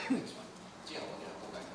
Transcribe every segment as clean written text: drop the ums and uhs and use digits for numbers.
之後我哋又冇繼續。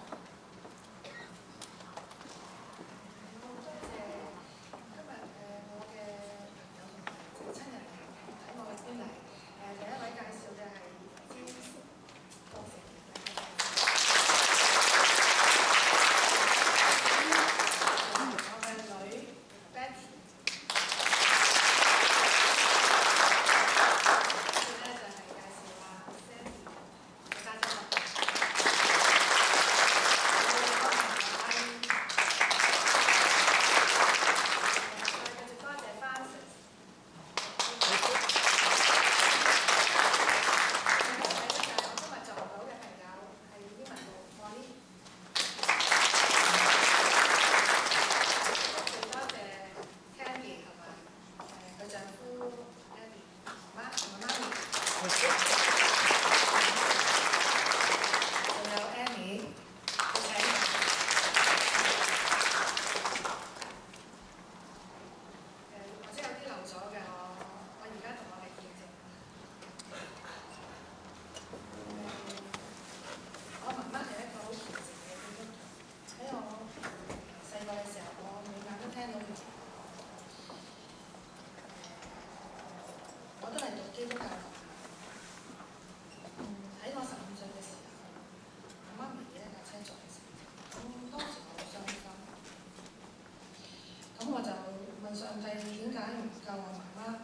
上帝點解唔救我媽媽？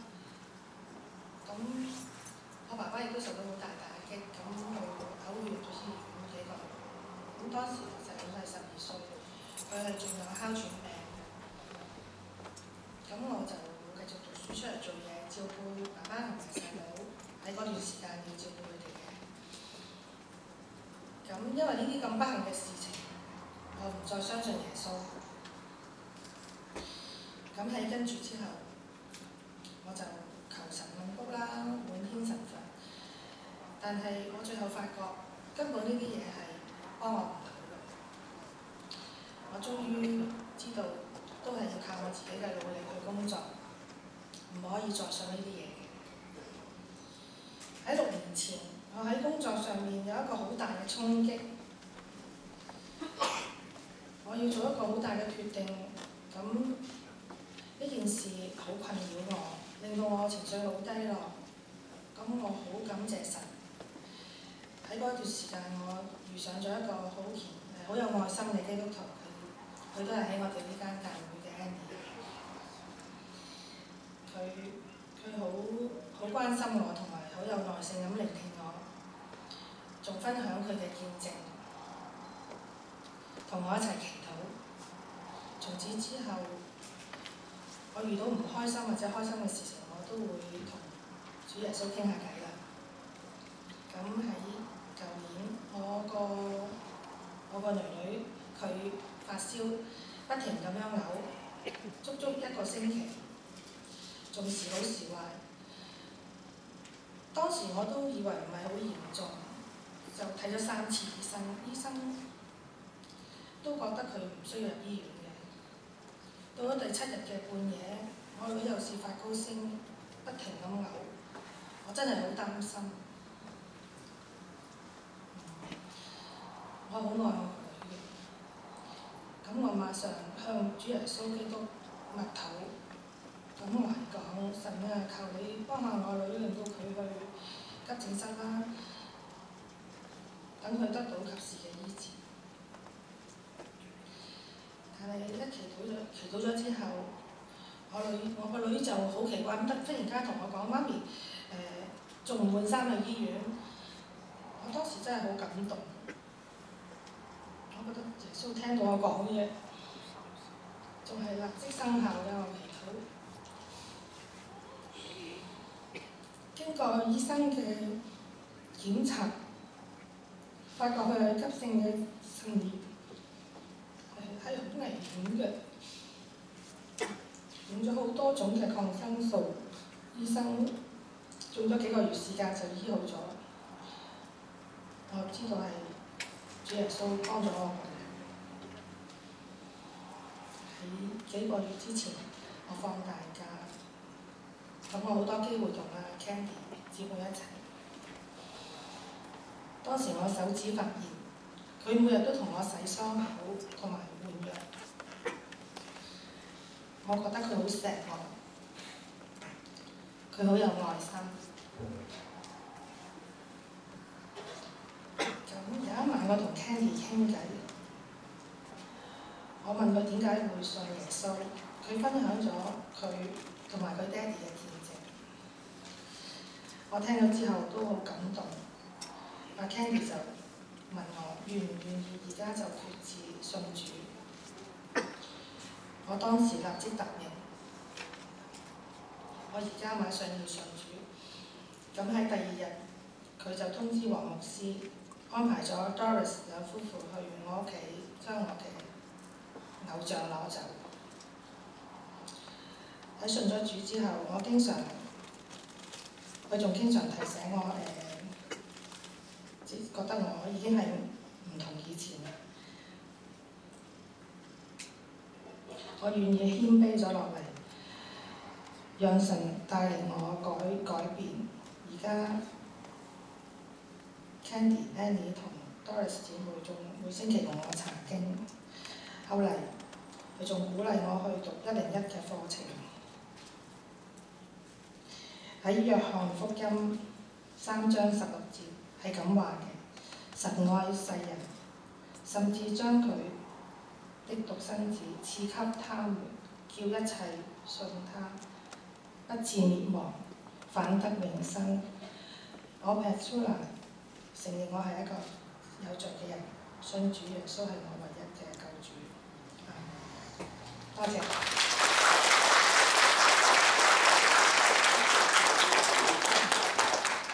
咁我爸爸亦都受到好大打擊，咁佢嘔血入咗醫院幾個月。咁當時細佬係12歲，佢係仲有哮喘病。咁我就繼續讀書出嚟做嘢，照顧爸爸同埋細佬。喺嗰段時間要照顧佢哋嘅。咁因為呢啲咁不幸嘅事情，我唔再相信耶穌。咁喺跟住之後，我就求神問卜啦，滿天神佛。但係我最後發覺，根本呢啲嘢係幫我唔到嘅。我終於知道，都係要靠我自己嘅努力去工作，唔可以再信呢啲嘢嘅。喺6年前，我喺工作上面有一個好大嘅衝擊，我要做一個好大嘅決定，咁呢件事好困擾我，令到我情緒好低落。咁我好感謝神，喺嗰段時間我遇上咗一個好有愛心嘅基督徒，佢都係喺我哋呢間教會嘅 Annie。佢好關心我，同埋好有耐性咁聆聽我，仲分享佢嘅見證，同我一齊祈禱。從此之後，我遇到唔開心或者開心嘅事情，我都會同主耶穌傾下偈啦。咁喺舊年，我個女女佢發燒，不停咁樣嘔，足足1個星期，仲時好時壞。當時我都以為唔係好嚴重，就睇咗3次醫生，醫生都覺得佢唔需要入醫院嘅。到咗第7日嘅半夜，我女又是發高燒，不停咁嘔，我真係好擔心。我好愛我個女嘅，咁我馬上向主耶穌基督默禱，咁我係講神啊，求你幫下我女，令到佢去急症室啦，等佢得到及時嘅醫治。但係一祈禱咗之後，我個女就好奇怪咁忽然間同我講：媽咪，仲唔換衫去醫院？我當時真係好感動，我覺得耶穌聽到我講嘢，仲係立即生效嘅。我祈禱，經過醫生嘅檢查，發覺佢係急性嘅腎炎。係好危險嘅，用咗好多種嘅抗生素，醫生用咗幾個月時間就醫好咗。我知道係主耶穌幫咗我。喺幾個月之前，我放大假，咁我好多機會同阿 Candy 姊妹一齊。當當時我手指發炎，佢每日都同我洗傷口同埋換藥。我覺得佢好錫我，佢好有愛心。咁有一晚我同 Candy 傾偈，我問佢點解會信耶穌，佢分享咗佢同埋佢爹哋嘅見證。我聽咗之後都好感動。阿 Candy 就問我願唔願意而家就決志信主。我當時立即答應，我而家馬上要信主。咁喺第二日，佢就通知黃牧師，安排咗 Doris 兩夫婦去我屋企，將我嘅偶像攞走。喺信咗主之後，佢仲經常提醒我覺得我已經係唔同以前啦。我願意謙卑咗落嚟，讓神帶領我改變。而家 Candy、Annie 同 Doris 姊妹仲每星期同我查經，後嚟佢仲鼓勵我去讀101嘅課程。喺約翰福音3章16節係咁話嘅：神愛世人，甚至將佢的獨生子賜給他們，叫一切信他，不至滅亡，反得永生。我 Petula 承認我係一個有罪嘅人，信主耶穌係我唯一嘅救主。多謝。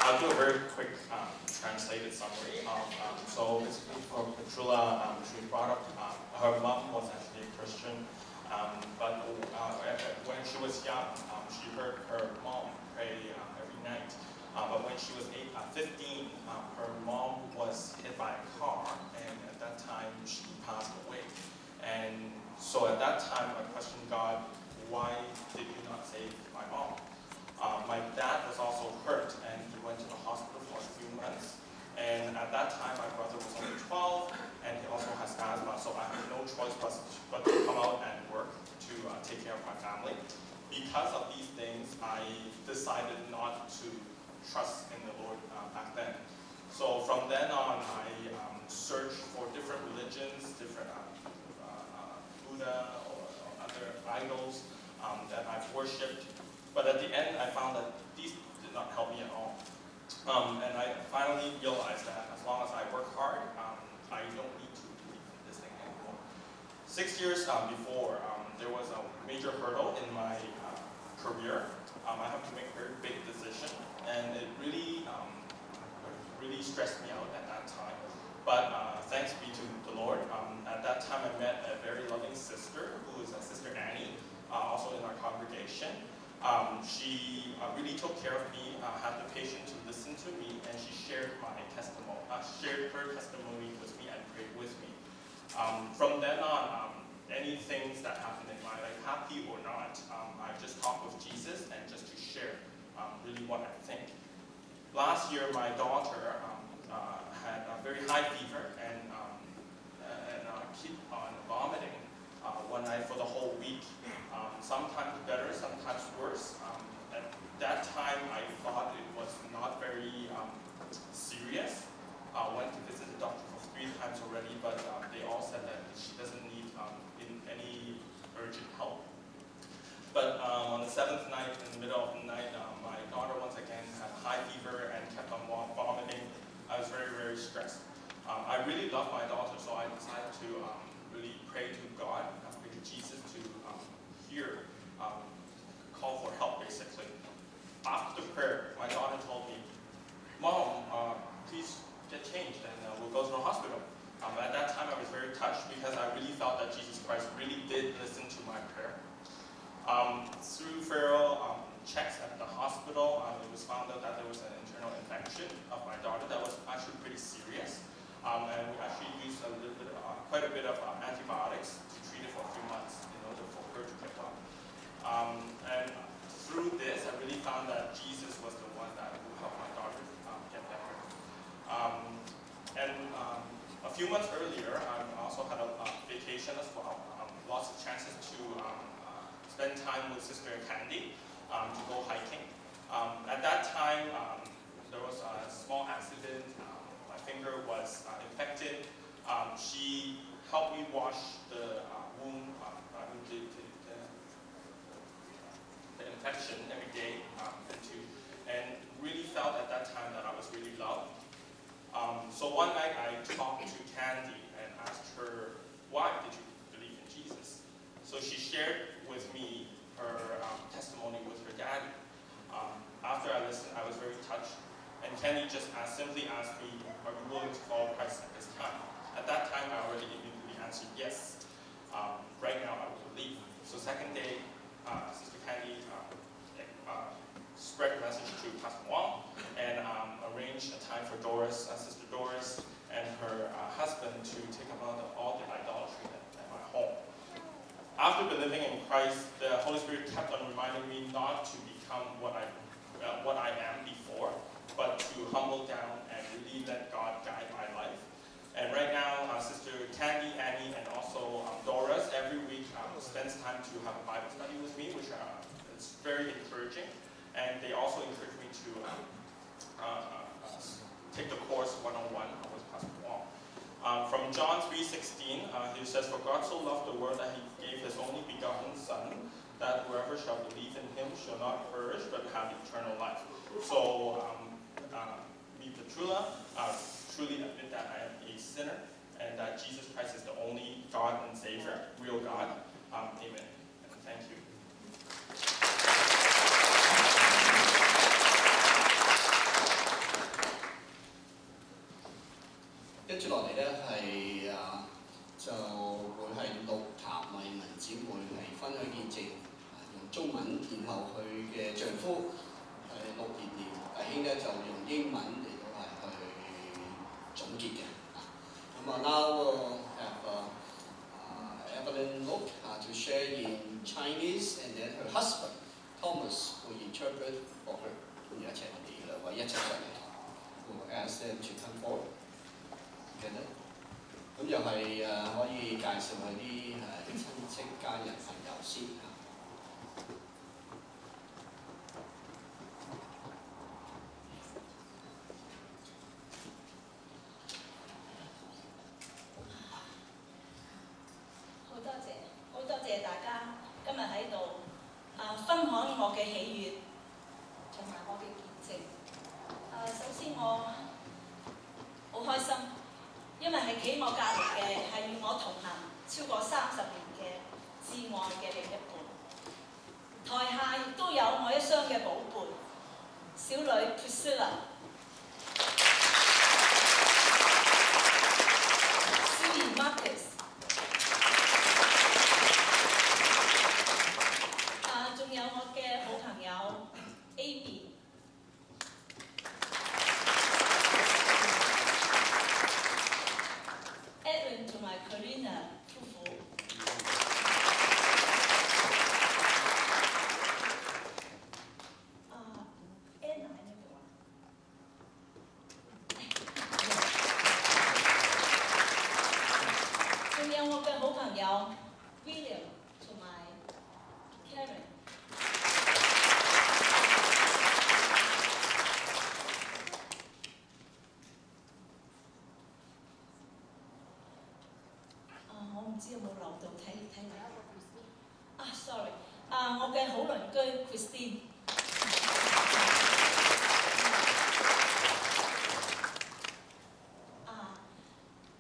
I'll do a very quick translated summary. So basically for Petula, she brought up her mom was actually a Christian, but when she was young, she heard her mom pray every night. But when she was 15, her mom was hit by a car, and at that time she passed away. And so at that time I questioned God, why did you not save my mom? My dad was also hurt, and he went to the hospital for a few months. And at that time, my brother was only 12, and he also has asthma, so I had no choice but to come out and work to take care of my family. Because of these things, I decided not to trust in the Lord back then. So from then on, I searched for different religions, different Buddha or other idols that I've worshipped. But at the end, I found that these did not help me at all. And I finally realized that as long as I work hard, I don't need to believe in this thing anymore. 6 years before, there was a major hurdle in my career. I had to make a very big decision, and it really stressed me out at that time. But thanks be to the Lord, at that time I met a very loving sister, who is Sister Annie, also in our congregation. She really took care of me, had the patience to listen to me, and she shared her testimony with me and prayed with me. From then on, any things that happened in my life, happy or not, I just talk with Jesus and just to share really what I think. Last year, my daughter had a very high fever and keep on vomiting one night for the whole week. Sometimes better, sometimes worse. At that time, I thought it was not very serious. I went to visit the doctor for 3 times already, but they all said that she doesn't need any urgent help. But on the 7th night, in the middle of the night, my daughter once again had a high fever and kept on vomiting. I was very, very stressed. I really love my daughter, so I decided to really pray to God, pray to Jesus to call for help basically. After the prayer, my daughter told me, "Mom, please get changed and we'll go to the hospital." At that time I was very touched because I really felt that Jesus Christ really did listen to my prayer. Through thorough checks at the hospital, it was found out that there was an internal infection of my daughter that was actually pretty serious. And we actually used quite a bit of antibiotics to treat it for a few months in order for her to get well. And through this, I really found that Jesus was the one that would help my daughter get better. few months earlier, I also had a vacation as well. Lots of chances to spend time with Sister Candy, to go hiking. At that time, there was a small accident. My finger was infected. She helped me wash the wound, the infection every day, and really felt at that time that I was really loved. So one night I talked to Candy and asked her, why did you believe in Jesus? So she shared with me her testimony with her daddy. After I listened, I was very touched. And Candy just simply asked me, are you willing to follow Christ at this time? At that time, I already immediately answered yes. Right now, I will believe. So second day, Sister Candy spread the message to Pastor Wong and arranged a time for Doris, Sister Doris, and her husband to take about all the idolatry at my home. After believing in Christ, the Holy Spirit kept on reminding me not to become what I am before, but to humble down and really let God guide my life. And right now, Sister Candy, Annie, and also Doris every week spends time to have a Bible study with me, which is very encouraging. And they also encourage me to take the course one-on-one with Pastor Wong. From John 3:16, he says, "For God so loved the world that he gave his only begotten Son, that whoever shall believe in him shall not perish but have eternal life." So, me, Petrula, truly admit that I am a sinner and that Jesus Christ is the only God and Savior, real God. Amen. And thank you. 跟住落嚟咧係就會係陸譚慧文姊妹係分享見證，用中文，然後佢嘅丈夫係陸賢廉弟兄咧就用英文嚟到係去總結嘅。Now we'll have Evelyn Look to share in Chinese, and then her husband Thomas will interpret for her。咁而家請我哋兩位一齊上嚟，we'll ask them to come forward。咁又係可以介紹佢啲親戚家人朋友先嚇。好多謝大家今日喺度分享我嘅喜悅同埋我嘅見證。首先我好開心。因為係企我隔離嘅係與我同行超過30年嘅至愛嘅另一半，台下亦都有我一雙嘅寶貝，小女 Priscilla、小兒 Marcus， 仲有我嘅好朋友 Amy。同埋 Karina 夫婦，Anna 喺呢度啊，仲有我嘅好朋友 William 同埋 Karen。我唔知有冇留到睇sorry， 我嘅好鄰居 Christine，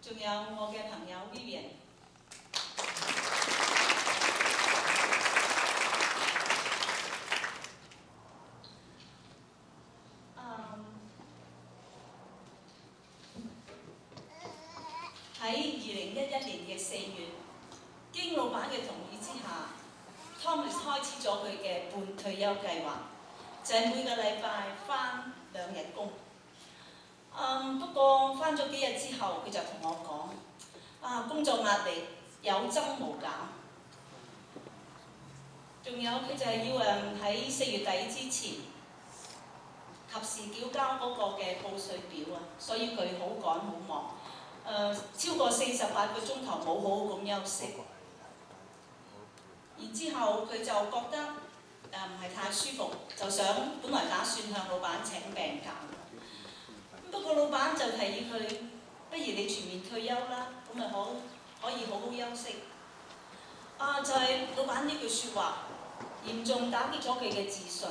仲有我嘅朋友 Vivian， 喺2011年嘅4月，經老闆嘅同意之下 ，Thomas 開始咗佢嘅半退休計劃，就係每個禮拜返2日工。不過返咗幾日之後，佢就同我講，工作壓力有增無減。仲有佢就係要喺4月底之前，及時繳交嗰個嘅報稅表啊，所以佢好趕好忙。超過48個鐘頭冇好好咁休息，然之後佢就覺得唔係太舒服，就想本來打算向老闆請病假，不過老闆就提議佢，不如你全面退休啦，咁咪可以好好休息。就係老闆呢句説話，嚴重打擊咗佢嘅自信。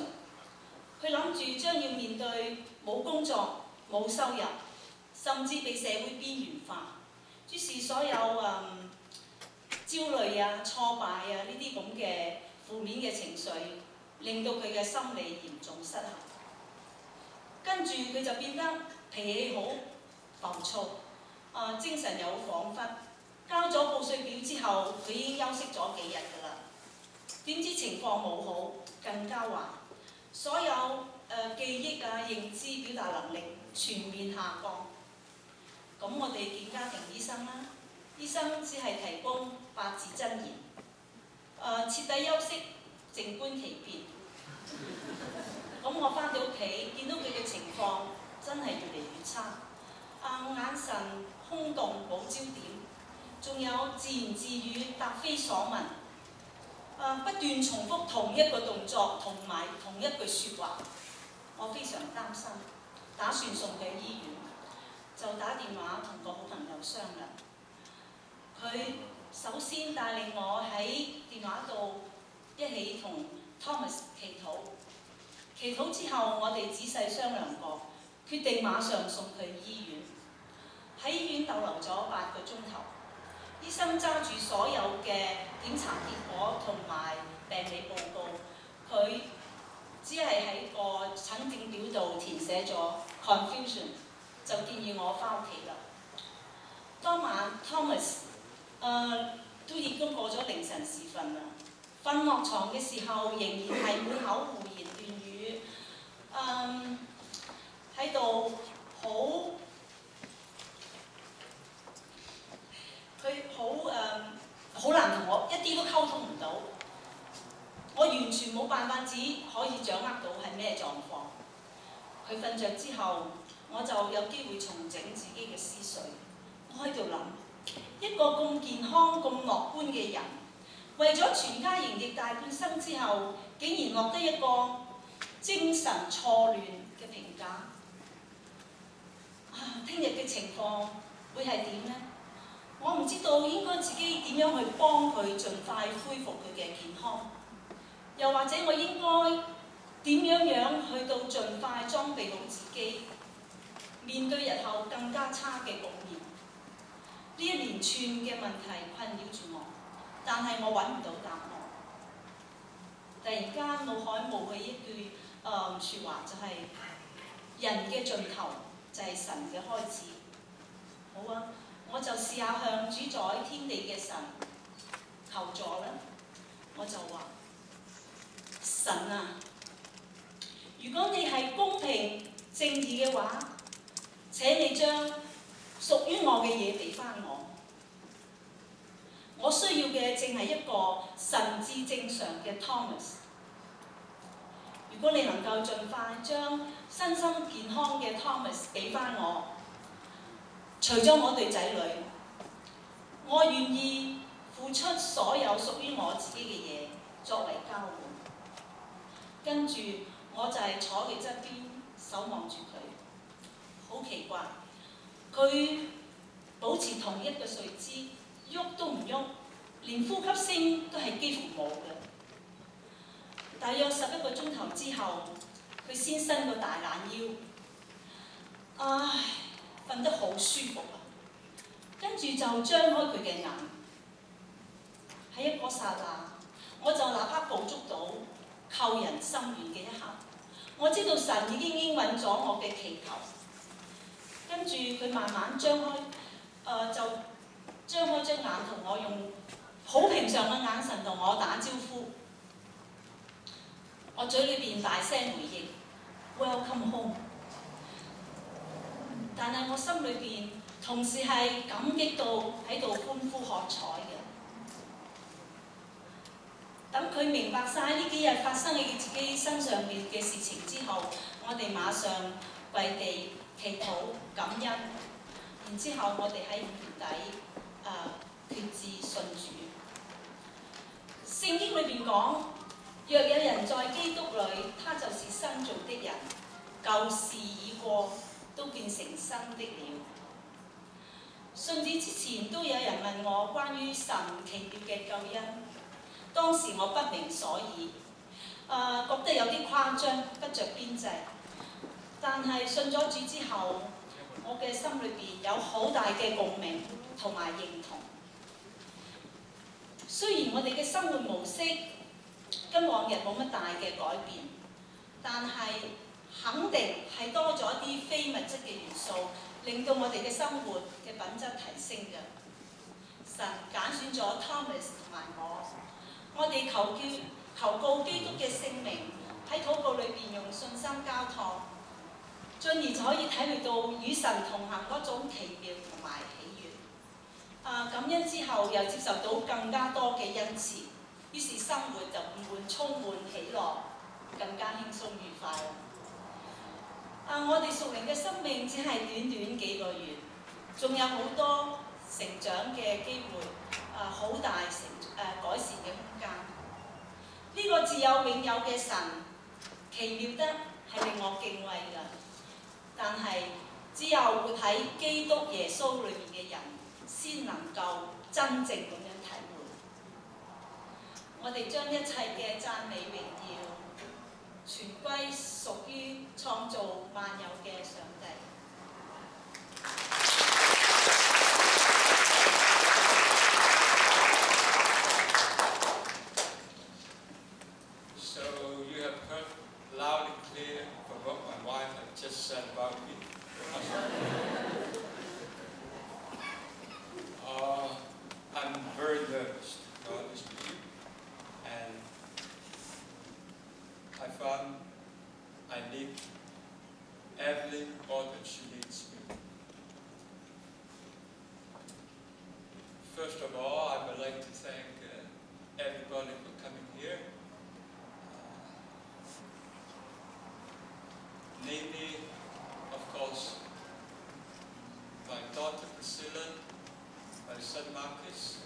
佢諗住將要面對冇工作、冇收入，甚至被社會邊緣化。於是所有焦慮啊、挫敗啊呢啲咁嘅負面嘅情緒，令到佢嘅心理嚴重失衡。跟住佢就變得脾氣好浮躁，精神又好恍惚。交咗報稅表之後，佢已經休息咗幾日㗎啦。點知情況冇好，更加壞，所有記憶啊、認知、表達能力全面下降。咁我哋見家庭醫生啦，醫生只係提供8字真言，徹底休息，靜觀其變。咁我翻到屋企，見到佢嘅情況真係越嚟越差，眼神空洞冇焦點。仲有自言自語、答非所問，不斷重複同一個動作同埋同一句説話，我非常擔心，打算送佢去醫院，就打電話同個好朋友商量。佢首先帶領我喺電話度一起同 Thomas 祈禱，祈禱之後我哋仔細商量過，決定馬上送佢去醫院。喺醫院逗留咗8個鐘頭。醫生揸住所有嘅檢查結果同埋病理報告，佢只係喺個診症表度填寫咗 confusion， 就建議我翻屋企啦。當晚 Thomas 都已經過咗凌晨時分啦，瞓落床嘅時候仍然係滿口胡言亂語，喺度好難同我一啲都溝通唔到，我完全冇辦法只可以掌握到係咩狀況。佢瞓着之後，我就有機會重整自己嘅思緒。我喺度諗，一個咁健康、咁樂觀嘅人，為咗全家營役大半生之後，竟然落得一個精神錯亂嘅評價。聽日嘅情況會係點呢？我唔知道應該自己點樣去幫佢盡快恢復佢嘅健康，又或者我應該點樣去到盡快裝備好自己，面對日後更加差嘅局面。呢一連串嘅問題困擾住我，但係我揾唔到答案。突然間腦海冒起一句説話，就係人嘅盡頭就係神嘅開始。好啊！我就試下向主宰天地嘅神求助啦。我就話：神啊，如果你係公平正義嘅話，請你將屬於我嘅嘢俾翻我。我需要嘅淨係一個神智正常嘅 Thomas。如果你能夠盡快將身心健康嘅 Thomas 俾翻我，除咗我對仔女，我願意付出所有屬於我自己嘅嘢作為交換。跟住我就係坐佢側邊守望住佢，好奇怪，佢保持同一個睡姿，喐都唔喐，連呼吸聲都係幾乎冇嘅。大約11個鐘頭之後，佢先伸個大懶腰，瞓得好舒服啊！跟住就張開佢嘅眼，喺一個剎那，我就立刻捕捉到扣人心弦嘅一刻。我知道神已經應允咗我嘅祈求。跟住佢慢慢張開，就張開隻眼同我用好平常嘅眼神同我打招呼。我嘴裏邊大聲回應 Welcome home。但係我心裏邊同時係感激到喺度歡呼喝彩嘅。等佢明白晒呢幾日發生喺自己身上面嘅事情之後，我哋馬上跪地祈禱感恩，然之後我哋喺5月底決志信主。聖經裏邊講，若有人在基督裏，他就是新造的人，舊事已過，都變成新的了。信主之前都有人問我關於神奇妙嘅救恩，當時我不明所以，覺得有啲誇張，不着邊際。但係信咗主之後，我嘅心裏邊有好大嘅共鳴同埋認同。雖然我哋嘅生活模式跟往日冇乜大嘅改變，但係肯定係多咗一啲非物質嘅元素，令到我哋嘅生活嘅品質提升嘅。神揀選咗 Thomas 同埋我哋求告基督嘅聖名，喺禱告裏邊用信心交託，進而就可以體會到與神同行嗰種奇妙同埋喜悅。感恩之後又接受到更加多嘅恩賜，於是生活就充滿喜樂，更加輕鬆愉快。我哋屬靈嘅生命只係短短幾個月，仲有好多成長嘅機會，好大改善嘅空間。呢個自有永有嘅神，奇妙得係令我敬畏㗎。但係只有活喺基督耶穌裏面嘅人，先能夠真正咁樣體會。我哋將一切嘅讚美榮耀全歸屬於創造萬有嘅上帝。So you have heard loud and clear from what my wife had just said about me. I'm very nervous, to be honest with you, and I found I need Evelyn more than she needs me. First of all, I would like to thank everybody for coming here. Namely, of course, my daughter Priscilla, my son Marcus,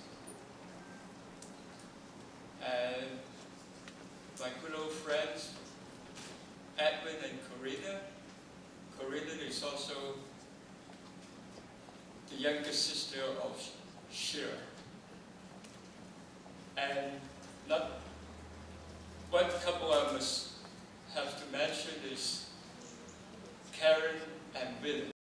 and my good old friends Edwin and Corina. Corina is also the younger sister of Shira. And one couple I must have to mention is Karen and William.